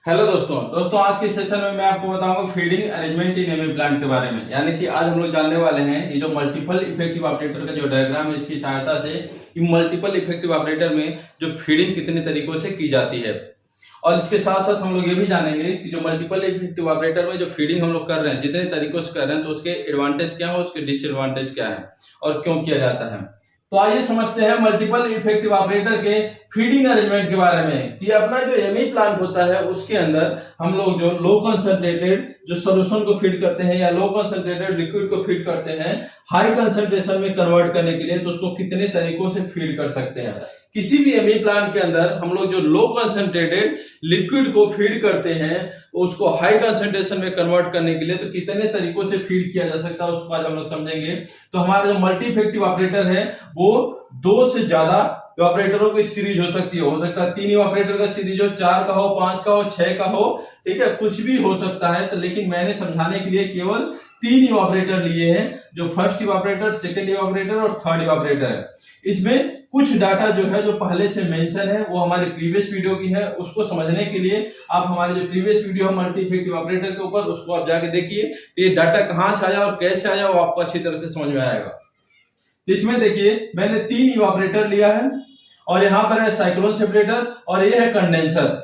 Hello दोस्तों आज के सेशन में मैं आपको बताऊंगा फीडिंग अरेंजमेंट इन एमी प्लांट के बारे में। यानी कि आज हम लोग जानने वाले हैं ये जो मल्टीपल इफेक्टिव ऑपरेटर का जो डायग्राम है, इसकी सहायता से इन मल्टीपल इफेक्टिव ऑपरेटर में जो फीडिंग कितने तरीकों से की जाती है। और इसके साथ साथ हम लोग ये भी जानेंगे कि जो मल्टीपल इफेक्टिव ऑपरेटर में जो फीडिंग हम लोग कर रहे हैं, जितने तरीकों से कर रहे हैं, तो उसके एडवांटेज क्या है, उसके डिसएडवांटेज क्या है और क्यों किया जाता है। तो आइए समझते हैं मल्टीपल इफेक्टिव ऑपरेटर के फीडिंग अरेंजमेंट के बारे में कि अपना जो एमी प्लांट होता है उसके अंदर हम लोग जो लो कंसंट्रेटेड जो सॉल्यूशन को फीड करते हैं या लो कंसंट्रेटेड लिक्विड को फीड करते हैं हाई कंसंट्रेशन में कन्वर्ट करने के लिए, तो उसको कितने तरीकों से फीड कर सकते हैं। किसी भी एमी प्लांट के अंदर हम लोग जो लो कंसंट्रेटेड लिक्विड को फीड करते हैं उसको हाई कंसंट्रेशन में कन्वर्ट करने के लिए तो कितने तरीकों से फीड किया जा सकता है, उसको आज हम लोग समझेंगे। तो हमारा जो मल्टी इफेक्टिव ऑपरेटर है वो दो से ज्यादा ऑपरेटरों की सीरीज हो सकती है। हो सकता है 3 ऑपरेटर का सीरीज हो, 4 का हो, 5 का हो, 6 का हो, ठीक है, कुछ भी हो सकता है। तो लेकिन मैंने समझाने के लिए केवल 3 ऑपरेटर लिए हैं, जो फर्स्ट ऑपरेटर, सेकेंड ऑपरेटर और थर्ड ऑपरेटर है। इसमें कुछ डाटा जो है जो पहले से मेंशन है वो हमारे प्रीवियस वीडियो की है, उसको समझने के लिए आप हमारे जो प्रीवियस वीडियो है मल्टी इफेक्टिव ऑपरेटर के ऊपर, उसको आप जाके देखिए। ये डाटा कहां से आया और कैसे आया वो आपको अच्छी तरह से समझ में आएगा। इसमें देखिए मैंने 3 इवापोरेटर लिया है और यहाँ पर है साइक्लोन सेपरेटर और ये है कंडेंसर।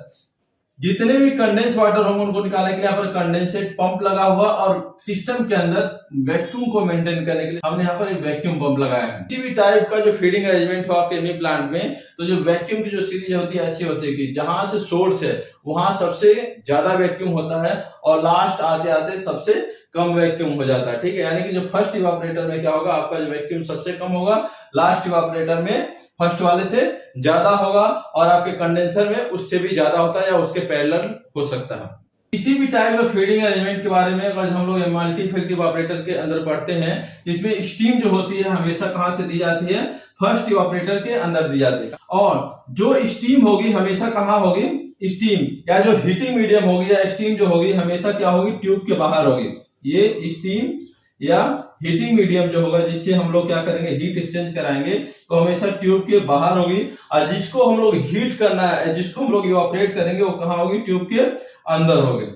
जितने भी कंडेंस वाटर होंगे उनको निकालने के लिए यहाँ पर कंडेंसेट पंप लगा हुआ और सिस्टम के अंदर वैक्यूम को मेंटेन करने के लिए हमने यहाँ पर एक वैक्यूम पंप लगाया है। किसी भी टाइप का जो फीडिंग अरेंजमेंट हो आपके एमी प्लांट में, तो जो वैक्यूम की जो सीरीज होती है ऐसी होती है कि जहां से सोर्स है वहां सबसे ज्यादा वैक्यूम होता है और लास्ट आते आते सबसे कम वैक्यूम हो जाता है, ठीक है। यानी कि जो फर्स्ट इवापोरेटर में क्या होगा, आपका जो वैक्यूम सबसे कम होगा, लास्ट इवापोरेटर में फर्स्ट वाले से ज्यादा होगा और आपके कंडेंसर में उससे भी ज्यादा होता है या उसके पैरेलल हो सकता है। किसी भी टाइप का फीडिंग अरेंजमेंट के बारे में अगर हम लोग मल्टी इफेक्टिव ऑपरेटर के अंदर पढ़ते हैं, इसमें स्टीम जो होती है हमेशा कहां से दी जाती है, फर्स्ट इवापोरेटर के अंदर दी जाती है। और जो स्टीम होगी हमेशा कहां होगी, स्टीम या जो हीटिंग मीडियम होगी या स्टीम जो होगी हमेशा क्या होगी, ट्यूब के बाहर होगी। ये स्टीम या हीटिंग मीडियम जो होगा जिससे हम लोग क्या करेंगे, हीट एक्सचेंज कराएंगे, तो हमेशा ट्यूब के बाहर होगी। और जिसको हम लोग हीट करना है, जिसको हम लोग इवापोरेट करेंगे, वो कहां होगी, ट्यूब के अंदर होगी।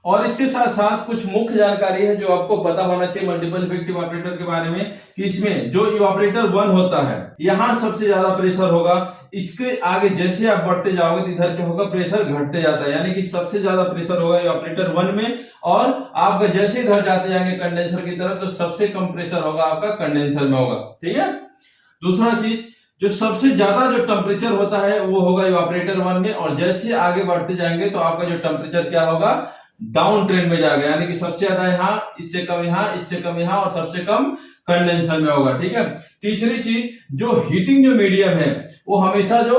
और इसके साथ साथ कुछ मुख्य जानकारी है जो आपको पता होना चाहिए मल्टीपल इफेक्टिव ऑपरेटर के बारे में कि इसमें जो इवापोरेटर 1 होता है यहां सबसे ज्यादा प्रेशर होगा। इसके आगे जैसे आप बढ़ते जाओगे तो इधर क्या होगा, प्रेशर घटते जाता है। यानी कि सबसे ज्यादा प्रेशर होगा इवापोरेटर 1 में और आपका जैसे इधर जाते जाएंगे कंडेंसर की तरफ तो सबसे कम प्रेशर होगा आपका कंडेंसर में होगा, ठीक है। दूसरा चीज, जो सबसे ज्यादा जो टेम्परेचर होता है वो होगा इवापोरेटर 1 में और जैसे आगे बढ़ते जाएंगे तो आपका जो टेम्परेचर क्या होगा, डाउन ट्रेंड में जाएगा। यानी कि सबसे ज्यादा यहाँ, इससे कम यहाँ, इससे कम यहाँ और सबसे कम कंडेंसर में होगा, ठीक है। तीसरी चीज, जो हीटिंग जो मीडियम है वो हमेशा जो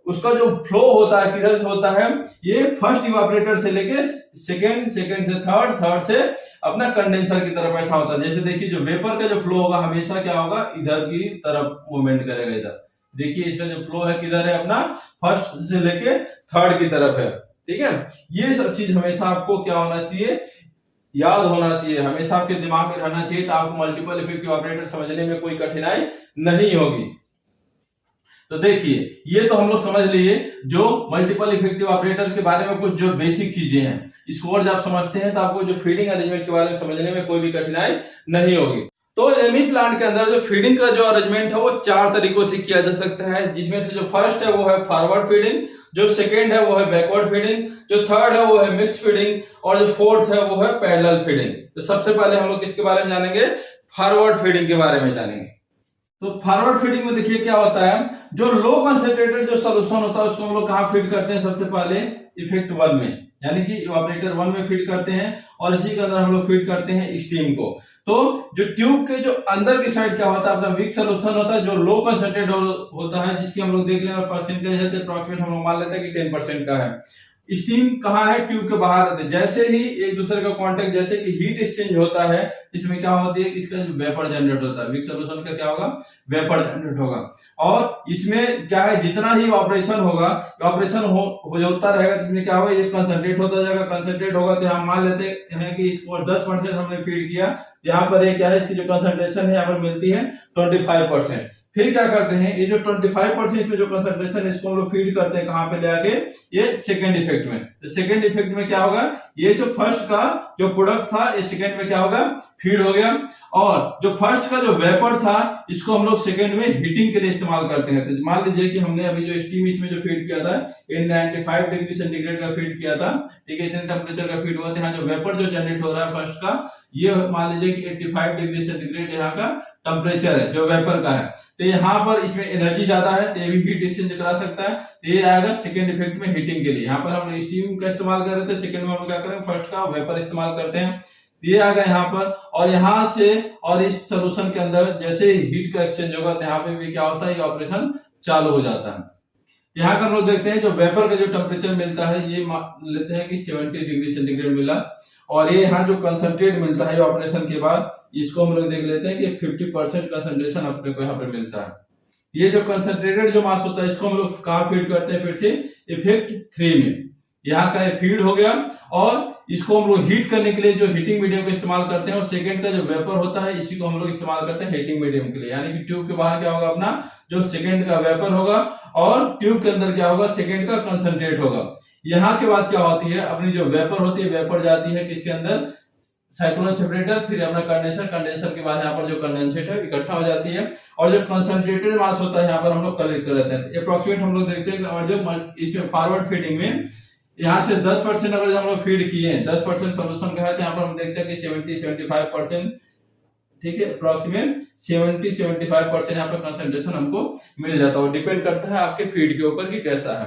उसका जो फ्लो होता है किधर से होता है, ये फर्स्ट इवापोरेटर से लेके सेकंड, सेकंड से थर्ड, थर्ड से अपना कंडेंसर की तरफ ऐसा होता है। जैसे देखिए जो वेपर का जो फ्लो होगा हमेशा क्या होगा, इधर की तरफ मूवमेंट करेगा। इधर देखिए इसका जो फ्लो है किधर है, अपना फर्स्ट से लेके थर्ड की तरफ है, ठीक है। ये सब चीज हमेशा आपको क्या होना चाहिए, याद होना चाहिए, हमेशा आपके दिमाग में रहना चाहिए, तो आपको मल्टीपल इफेक्टिव ऑपरेटर समझने में कोई कठिनाई नहीं होगी। तो देखिए ये तो हम लोग समझ लिए जो मल्टीपल इफेक्टिव ऑपरेटर के बारे में कुछ जो बेसिक चीजें हैं। इसको और जब आप समझते हैं तो आपको जो फीडिंग अरेंजमेंट के बारे में समझने में कोई भी कठिनाई नहीं होगी। तो एमी प्लांट के अंदर जो फीडिंग का जो अरेंजमेंट है वो 4 तरीकों से किया जा सकता है, जिसमें से जो फर्स्ट है वो है फॉरवर्ड फीडिंग, जो सेकेंड है वो है बैकवर्ड फीडिंग, जो थर्ड है वो है मिक्स फीडिंग और जो फोर्थ है वो है पैरेलल फीडिंग। तो सबसे पहले हम लोग किसके बारे में जानेंगे, फॉरवर्ड फीडिंग के बारे में जानेंगे। तो फॉरवर्ड फीडिंग में देखिए क्या होता है, जो लो कंसंट्रेटेड जो सॉल्यूशन होता है उसको हम लोग कहां फीड करते हैं, सबसे पहले इफेक्ट 1 में, यानी कि इवापोरेटर 1 में फीड करते हैं और इसी के अंदर हम लोग फीड करते हैं स्टीम को। तो जो ट्यूब के जो अंदर की साइड क्या होता है, अपना मिक्स सॉल्यूशन होता है जो लो कंसंट्रेटेड होता है, जिसकी हम लोग देख लें और परसेंटेज है तो अप्रॉक्सीमेट हम लोग मान लेते हैं कि 10% का है। स्टीम कहाँ है, ट्यूब के बाहर रहते हैं। जैसे ही एक दूसरे का कांटेक्ट, जैसे कि हीट एक्सचेंज होता है, इसमें क्या होती है, इसका जो वेपर जनरेट होता है, मिक्स सॉल्यूशन का क्या होगा, वेपर जनरेट होगा। और इसमें क्या है, जितना ही ऑपरेशन होगा, ऑपरेशन हो जाता रहेगा, इसमें क्या होगा, ये कंसंट्रेट होता जाएगा, कंसंट्रेट होगा तो हम मान लेते हैं कि इसको 10% हमने फीड किया, यहाँ पर ये क्या है, इसकी जो कंसंट्रेशन है यहाँ पर मिलती है 25%। फिर क्या करते हैं, ये जो 25% इसमें जो कंसंट्रेशन है इसको हम लोग फीड करते हैं कहां पे ले आके, ये सेकंड इफेक्ट में। तो सेकंड इफेक्ट में क्या होगा, ये जो फर्स्ट का जो प्रोडक्ट था ये सेकंड में क्या होगा, फीड हो गया। और जो फर्स्ट का जो वेपर था इसको हम लोग सेकंड में हीटिंग के लिए इस्तेमाल करते हैं। तो मान लीजिए कि हमने अभी जो स्टीम इसमें जो फीड किया था 95 डिग्री सेंटीग्रेड का फीड किया था, ठीक है, इतने टेम्परेचर का फीड हुआ था। यहाँ जो वेपर जो जनरेट हो रहा है फर्स्ट का, ये मान लीजिए कि 85 डिग्री सेंटीग्रेड यहाँ का टेम्परेचर है जो वेपर का है। तो यहाँ पर इसमें एनर्जी ज्यादा है तो ये भी हीट एक्सचेंज करा सकता है। तो ये आएगा सेकंड इफेक्ट में हीटिंग के लिए। यहाँ पर हम स्टीम का इस्तेमाल कर रहे थे, सेकंड में हम क्या करेंगे, फर्स्ट का वेपर इस्तेमाल करते हैं। ये आ गया यहाँ पर, और यहाँ से और इस सोल्यूशन के अंदर जैसे हीट का एक्सचेंज होगा तो यहाँ पे भी क्या होता है, ये ऑपरेशन चालू हो जाता है। यहाँ का हम लोग देखते हैं जो वेपर का जो टेम्परेचर मिलता है ये लेते हैं कि 70 डिग्री सेंटीग्रेड मिला, और ये यहाँ जो कंसंट्रेट मिलता है ऑपरेशन के बाद इसको हम लोग देख लेते हैं कि 50% कंसंट्रेशन अपने को यहाँ पे मिलता है। ये जो कंसंट्रेटेड जो मास होता है इसको हम लोग कहाँ फीड करते हैं, फिर से इफेक्ट 3 में। यहाँ का फीड हो गया, और इसको हम लोग हीट करने के लिए जो हीटिंग मीडियम का इस्तेमाल करते हैं, और सेकंड का जो वेपर होता है इसी को हम लोग इस्तेमाल करते हैं हीटिंग मीडियम के लिए। यानी कि ट्यूब के बाहर क्या होगा, अपना जो सेकंड का वेपर होगा, और ट्यूब के अंदर क्या होगा, सेकंड का कंसंट्रेट होगा। यहाँ के बाद क्या होती है, अपनी जो वेपर होती है, वेपर जाती है किसके अंदर, साइक्लोन सेपरेटर, फिर अपना कंडेंसर, कंडेंसर के बाद यहाँ पर जो कंडेंसेट है इकट्ठा हो जाती है, और जो कंसंट्रेटेड मास होता है यहाँ पर हम लोग कलेक्ट कर लेते हैं। अप्रोक्सीमेट हम लोग देखते हैं। और जो इसमें फॉरवर्ड फीडिंग में यहाँ से 10% अगर हम लोग फीड किए, 10% सोल्यूशन का है तो यहाँ पर हम देखते हैं कि 70-75%, ठीक है, अप्रोक्सीमेट 70-75% यहाँ पर कंसंट्रेशन हमको मिल जाता है। डिपेंड करता है आपके फीड के ऊपर कि कैसा है।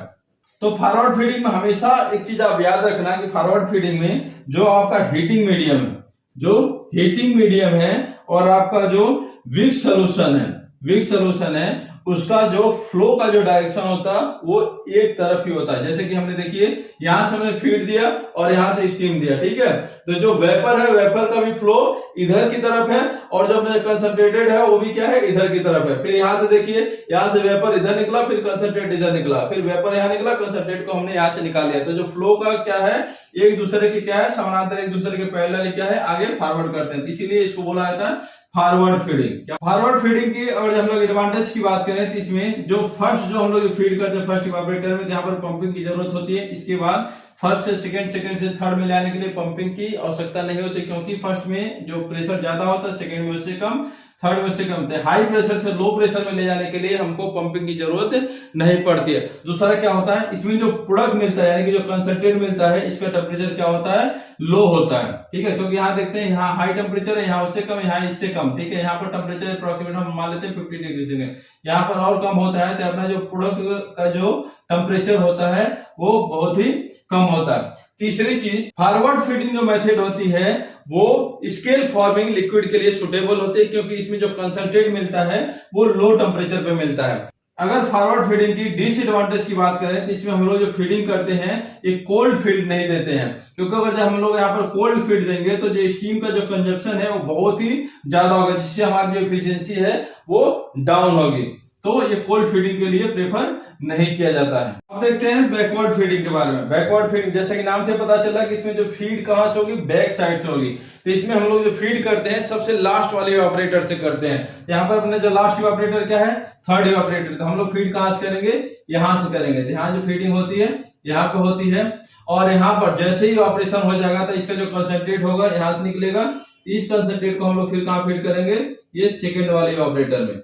तो फॉरवर्ड फीडिंग में हमेशा एक चीज आप याद रखना कि फॉरवर्ड फीडिंग में जो आपका हीटिंग मीडियम है, जो हीटिंग मीडियम है, और आपका जो वीक सोल्यूशन है, उसका जो फ्लो का जो डायरेक्शन होता है वो एक तरफ ही होता है। जैसे कि हमने देखिए यहां से हमने फीड दिया और यहां से स्टीम दिया, ठीक है, तो जो वेपर है वेपर का भी फ्लो इधर की तरफ है, और जो अपने कंसंट्रेटेड है वो भी क्या है, इधर की तरफ है। फिर यहां से देखिए, यहां से वेपर इधर निकला, फिर कंसंट्रेट इधर निकला, फिर वेपर यहां निकला, कंसंट्रेट को हमने यहां से निकाल लिया। तो जो फ्लो का क्या है, एक दूसरे के क्या है, समानांतर, एक दूसरे के पैरेलल क्या है, आगे फॉरवर्ड करते हैं। इसीलिए इसको बोला जाता है फॉरवर्ड फीडिंग। फॉरवर्ड फीडिंग की अगर हम लोग एडवांटेज की बात करें तो इसमें जो फर्स्ट जो हम लोग फीड करते हैं फर्स्ट इवापोरेटर में, यहाँ पर पंपिंग की जरूरत होती है। इसके बाद फर्स्ट से सेकंड से थर्ड में लाने के लिए पंपिंग की आवश्यकता नहीं होती, क्योंकि फर्स्ट में जो प्रेशर ज्यादा होता है, सेकंड में उससे कम, थर्ड में उससे कम। हाई प्रेशर से लो प्रेशर में ले जाने के लिए हमको पंपिंग की जरूरत नहीं पड़ती है। दूसरा क्या होता है, इसमें जो प्रोडक्ट मिलता है यानी कि जो कंसंट्रेट मिलता है, इसका टेम्परेचर क्या होता है, लो होता है, ठीक है, क्योंकि यहाँ देखते हैं यहाँ हाई टेम्परेचर है, यहाँ उससे कम, यहाँ इससे कम, ठीक है। यहाँ पर टेम्परेचर अप्रोक्सीमेट हम मान लेते हैं 50 डिग्री सेंटीग्रेड, यहाँ पर और कम होता है, तो अपना जो प्रोडक्ट का जो टेम्परेचर होता है वो बहुत ही कम होता है। तीसरी चीज, फॉरवर्ड फीडिंग जो मेथड होती है वो स्केल फॉर्मिंग लिक्विड के लिए सुटेबल होती है, क्योंकि इसमें जो कंसंट्रेट मिलता है वो लो टेम्परेचर पे मिलता है। अगर फॉरवर्ड फीडिंग की डिसएडवांटेज की बात करें तो इसमें हम लोग जो फीडिंग करते हैं ये कोल्ड फीड नहीं देते हैं, क्योंकि अगर जब हम लोग यहाँ पर कोल्ड फीड देंगे तो जो स्टीम का जो कंजप्शन है वो बहुत ही ज्यादा होगा, जिससे हमारी जो एफिशिएंसी है वो डाउन होगी। तो ये कोल्ड फीडिंग के लिए प्रेफर नहीं किया जाता है। अब देखते हैं बैकवर्ड फीडिंग के बारे में। बैकवर्ड फीडिंग जैसे कि नाम से पता चला कि इसमें जो फीड कहां से होगी, बैक साइड से होगी। तो इसमें हम लोग जो फीड करते हैं सबसे लास्ट वाले इवापोरेटर से करते हैं। यहाँ पर अपने जो लास्ट इवापोरेटर क्या है, थर्ड इवापोरेटर। तो हम लोग फीड कहां से करेंगे, यहां से करेंगे। तो यहाँ जो फीडिंग होती है यहाँ पे होती है, और यहाँ पर जैसे ही ऑपरेशन हो जाएगा तो इसका जो कंसंट्रेट होगा यहाँ से निकलेगा। इस कंसंट्रेट को हम लोग फिर कहाँ फीड करेंगे, ये सेकेंड वाले इवापोरेटर में।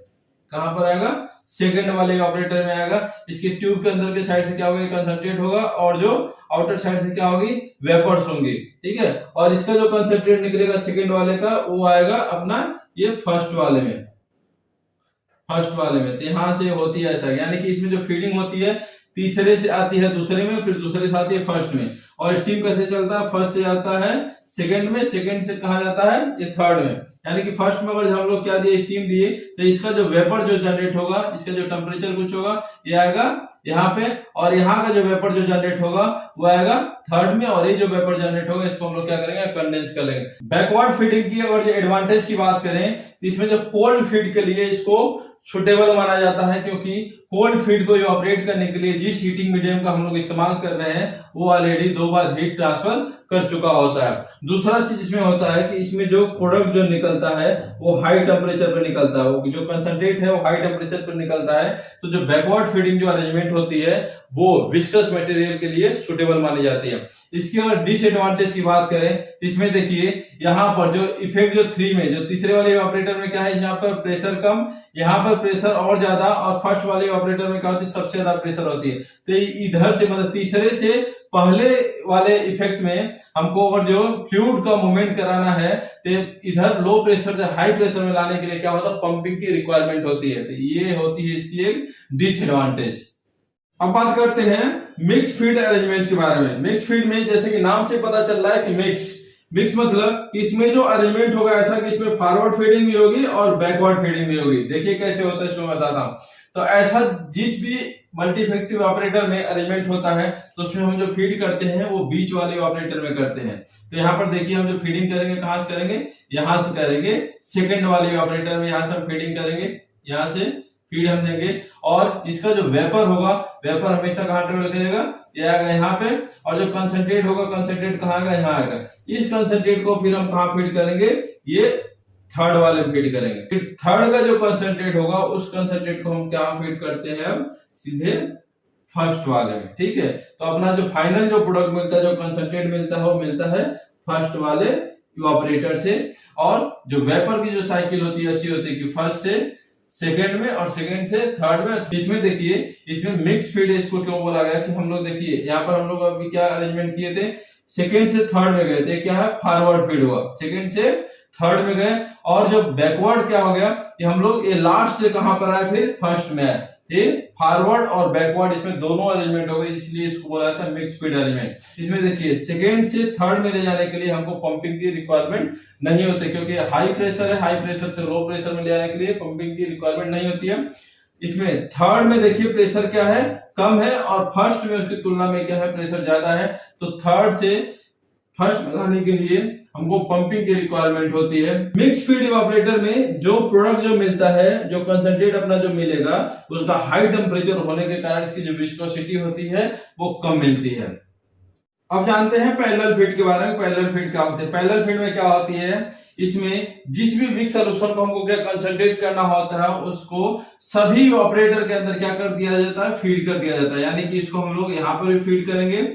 कहां पर आएगा, सेकंड वाले ऑपरेटर में आएगा। इसके ट्यूब के अंदर के साइड से क्या होगा, कंसंट्रेट होगा, और जो आउटर साइड से क्या होगी, वेपर्स होंगी, ठीक है। और इसका जो कंसंट्रेट निकलेगा सेकंड वाले का वो आएगा अपना ये फर्स्ट वाले में। तो यहां से होती है ऐसा, यानी कि इसमें जो फीडिंग होती है तीसरे से आती है दूसरे में, फिर दूसरे से आती है फर्स्ट में। और स्टीम कैसे चलता है, फर्स्ट से आता है सेकंड में, सेकंड से कहा जाता है ये थर्ड में। यानी कि फर्स्ट में अगर हम लोग क्या दिए, स्टीम दिए, तो इसका जो वेपर जो जनरेट होगा, इसका जो टेम्परेचर कुछ होगा ये आएगा यहाँ पे, और यहाँ का जो वेपर जो जनरेट होगा वो आएगा थर्ड में, और ये जो वेपर जनरेट होगा इसको हम लोग क्या करेंगे, कंडेंस कर लेंगे। बैकवर्ड फीडिंग की अगर एडवांटेज की बात करें, इसमें जो कोल्ड फीड के लिए इसको सुटेबल माना जाता है, क्योंकि कोल्ड फीड को ऑपरेट करने के लिए जिस हीटिंग मीडियम का हम लोग इस्तेमाल कर रहे हैं वो ऑलरेडी 2 बार हीट ट्रांसफर कर चुका होता है। दूसरा चीज इसमें होता है कि इसमें जो प्रोडक्ट जो निकलता है वो हाई टेम्परेचर पर निकलता है, वो जो कंसंट्रेट है वो हाई टेम्परेचर पर निकलता है। तो जो बैकवर्ड फीडिंग जो अरेंजमेंट होती है वो विस्कस मटेरियल के लिए सुटेबल मानी जाती है। इसकी अगर डिसएडवांटेज की बात करें, इसमें देखिए यहाँ पर जो इफेक्ट जो 3 में, जो तीसरे वाले ऑपरेटर में क्या है, यहाँ पर प्रेशर कम, यहाँ पर प्रेशर और ज्यादा, और फर्स्ट वाले ऑपरेटर में क्या होती है, सबसे ज्यादा प्रेशर होती है। तो इधर से मतलब तीसरे से पहले वाले इफेक्ट में हमको अगर जो फ्लूइड का मूवमेंट कराना है तो इधर लो प्रेशर से हाई प्रेशर में लाने के लिए क्या होता है, पंपिंग की रिक्वायरमेंट होती है। तो ये होती है इसकी एक डिसएडवांटेज। अब बात करते हैं मिक्स फीड अरेंजमेंट के बारे में। मिक्स फीड में जैसे कि नाम से पता चल रहा है कि मिक्स मतलब कि इसमें जो अरेंजमेंट होगा ऐसा कि इसमें फॉरवर्ड फीडिंग भी होगी और बैकवर्ड फीडिंग भी होगी। देखिए कैसे होता है, इसको बताता हूं। तो ऐसा जिस भी मल्टी इफेक्टिव ऑपरेटर में अरेंजमेंट होता है तो उसमें हम जो फीड करते हैं वो बीच वाले ऑपरेटर में करते हैं। तो यहाँ पर देखिए हम जो फीडिंग करेंगे कहां से करेंगे, यहां से करेंगे, सेकंड वाले ऑपरेटर में यहां से हम फीडिंग करेंगे, यहां से फीड हम देंगे। और इसका जो वेपर होगा, वेपर हमेशा कहां ट्रेवल करेगा, ये आएगा यहाँ पे, और जो कंसंट्रेट होगा, कंसंट्रेट कहां आएगा, यहाँ आएगा। इस कंसंट्रेट को फिर हम कहां फीड करेंगे, ये थर्ड वाले में फीड करेंगे। फिर थर्ड का जो कंसंट्रेट होगा उस कंसंट्रेट को हम क्या फीड करते हैं, अब सीधे फर्स्ट वाले में। ठीक है, तो अपना जो फाइनल जो प्रोडक्ट मिलता है, जो कंसंट्रेट मिलता है वो मिलता है फर्स्ट वाले इवापोरेटर से। और जो वेपर की जो साइकिल होती है ऐसी होती है कि फर्स्ट से सेकंड में और सेकंड से थर्ड में। इसमें देखिए इसमें मिक्स फीड इसको क्यों बोला गया कि हम लोग देखिए यहाँ पर हम लोग अभी क्या अरेंजमेंट किए थे, सेकंड से थर्ड में गए थे, क्या है फॉरवर्ड फीड हुआ, सेकंड से थर्ड में गए। और जो बैकवर्ड क्या हो गया कि हम लोग ये लास्ट से कहां पर आए, फिर फर्स्ट में आए। ये फॉरवर्ड और बैकवर्ड इसमें दोनों अरेंजमेंट हो गए, इसलिए इसको बोला जाता है मिक्स फीड अरेंजमेंट। इसमें देखिए सेकंड से थर्ड में ले जाने के लिए हमको पंपिंग की रिक्वायरमेंट नहीं होती, क्योंकि हाई प्रेशर है, हाई प्रेशर से लो प्रेशर में ले जाने के लिए पंपिंग की रिक्वायरमेंट नहीं होती है। इसमें थर्ड में देखिए प्रेशर क्या है, कम है, और फर्स्ट में उसकी तुलना में क्या है, प्रेशर ज्यादा है। तो थर्ड से फर्स्ट में लाने के लिए हमको पंपिंग की रिक्वायरमेंट होती है। मिक्स फीड इवापोरेटर में जो प्रोडक्ट जो मिलता है, जो कंसंट्रेट अपना जो मिलेगा, उसका हाई टेम्परेचर होने के कारण इसकी जो विस्कोसिटी होती है वो कम मिलती है। अब जानते हैं पैरेलल फीड के बारे में। पैरेलल फीड क्या होती है, पैरेलल फीड में क्या होती है, इसमें जिस भी मिक्स सॉल्यूशन को हमको क्या कंसंट्रेट करना होता है उसको सभी ऑपरेटर के अंदर क्या कर दिया जाता है, फीड कर दिया जाता है। यानी कि इसको हम लोग यहाँ पर भी फीड करेंगे,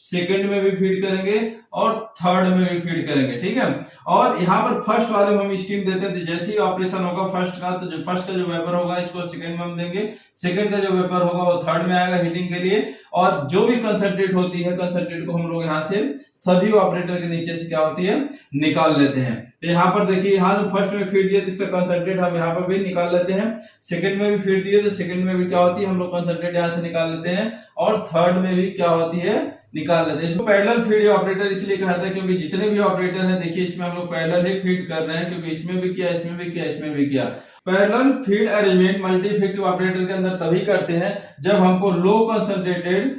सेकंड में भी फीड करेंगे और थर्ड में भी फीड करेंगे। ठीक है, और यहाँ पर फर्स्ट वाले में हम स्टीम देते हैं। जैसे ही ऑपरेशन होगा फर्स्ट का, तो जो फर्स्ट का जो वेपर होगा इसको सेकंड में हम देंगे, सेकंड का जो वेपर होगा वो थर्ड में आएगा हीटिंग के लिए। और जो भी कंसंट्रेट होती है, कंसंट्रेट को हम लोग यहाँ से सभी ऑपरेटर के नीचे से क्या होती है, निकाल लेते हैं। तो यहाँ पर देखिए यहाँ जो फर्स्ट में फीड दिए तो इसका कंसंट्रेट हम यहाँ पर भी निकाल लेते हैं, सेकंड में भी फीड दिए तो सेकंड में भी क्या होती है, हम लोग कंसंट्रेट यहाँ से निकाल लेते हैं, और थर्ड में भी क्या होती है, निकाल लेते हैं। इसको पैरेलल फीड ऑपरेटर इसलिए कहते हैं क्योंकि जितने भी ऑपरेटर हैं देखिए इसमें हम लोग पैरेलल ही फीड कर रहे हैं, क्योंकि इसमें भी किया, इसमें भी किया, इसमें भी किया। Parallel feed arrangement multi effective operator के अंदर तभी करते हैं जब हमको लो कंसंट्रेटेड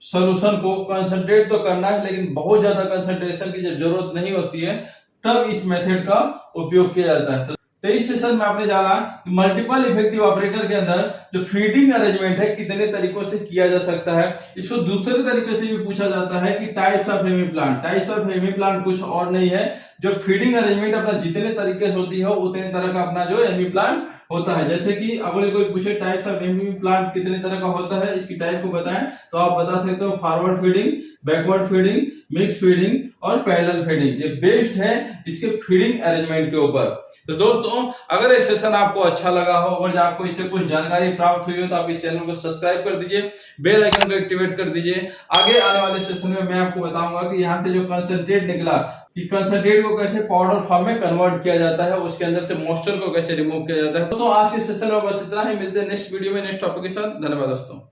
सॉल्यूशन को कंसंट्रेट तो करना है लेकिन बहुत ज्यादा कंसंट्रेशन की जब जरूरत नहीं होती है, तब इस मेथड का उपयोग किया जाता है। तो इस सेशन में आपने जाना कि मल्टीपल इफेक्टिव ऑपरेटर के अंदर जो फीडिंग अरेंजमेंट है कितने तरीकों से किया जा सकता है। इसको दूसरे तरीके से भी पूछा जाता है कि टाइप्स ऑफ हेमी प्लांट। टाइप्स ऑफ हेमी प्लांट कुछ और नहीं है, जो फीडिंग अरेंजमेंट अपना जितने तरीके से होती है उतने तरह का अपना जो हेमी प्लांट होता है। जैसे कि अगर कोई पूछे टाइप्स ऑफ हेमी प्लांट कितने तरह का होता है, इसकी टाइप को बताएं, तो आप बता सकते हो forward feeding, backward feeding, mix feeding और पैरेलल फीडिंग। ये बेस्ड है इसके फीडिंग अरेंजमेंट के ऊपर। तो दोस्तों अगर ये सेशन आपको अच्छा लगा हो और आपको इससे कुछ जानकारी प्राप्त हुई हो तो आप इस चैनल को सब्सक्राइब कर दीजिए, बेल आइकन को एक्टिवेट कर दीजिए। आगे आने वाले सेशन में मैं आपको बताऊंगा कि यहाँ से जो कंसंट्रेट निकला कि कंसंट्रेट को कैसे पाउडर फॉर्म में कन्वर्ट किया जाता है, उसके अंदर से मॉइस्चर को कैसे रिमूव किया जाता है। तो आज के सेशन में बस इतना ही, मिलते हैं नेक्स्ट वीडियो में नेक्स्ट टॉपिक के साथ। धन्यवाद दोस्तों।